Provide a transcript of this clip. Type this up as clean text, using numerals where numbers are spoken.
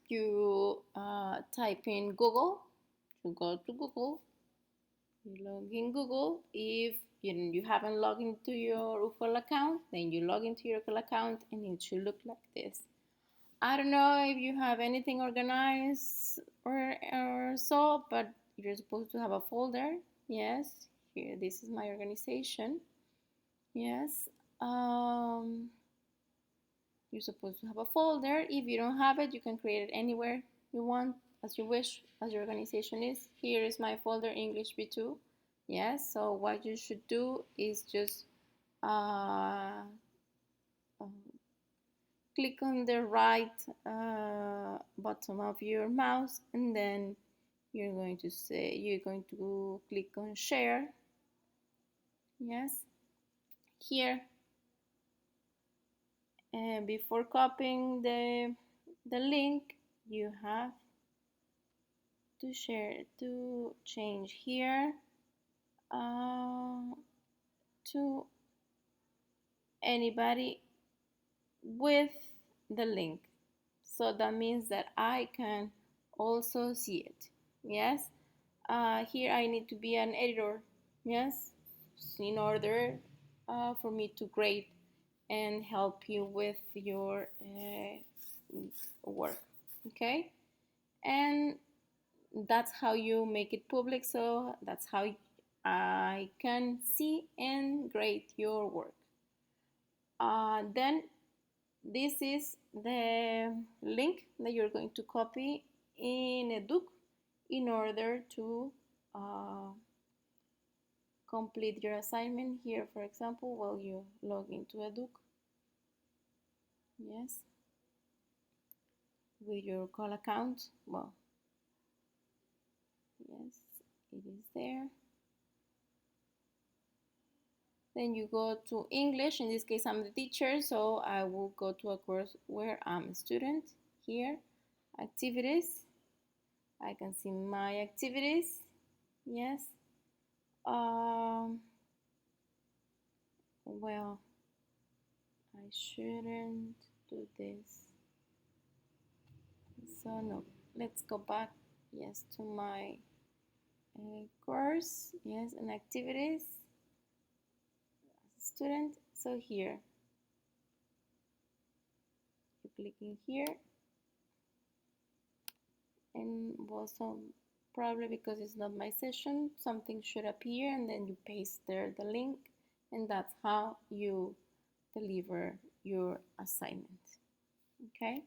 you type in Google. You go to Google, you log in Google. If you haven't logged into your UFL account, then you log into your UFL account and it should look like this. I don't know if you have anything organized or so, but you're supposed to have a folder. Yes, here, this is my organization. Yes. You're supposed to have a folder. If you don't have it, you can create it anywhere you want, as you wish, as your organization is. Here is my folder, English B2. Yes, so what you should do is just uh, um, click on the right bottom of your mouse, and then you're going to click on share. Yes, here, and before copying the link, you have to share, to change here uh, to anybody with the link. So that means that I can also see it. Yes. Here I need to be an editor. Yes, in order for me to grade and help you with your work. Okay. And that's how you make it public, so that's how I can see and grade your work. Then this is the link that you're going to copy in Educ in order to uh, complete your assignment. Here, for example, while you log into Educ, yes, with your call account, well, yes, it is there. Then you go to English. In this case, I'm the teacher, so I will go to a course where I'm a student. Here, activities. I can see my activities. Yes. Well, I shouldn't do this. So no, let's go back. Yes, to my course. Yes, and activities. As a student. So here, you click in here, and also probably because it's not my session, something should appear, and then you paste there the link, and that's how you deliver your assignment. Okay.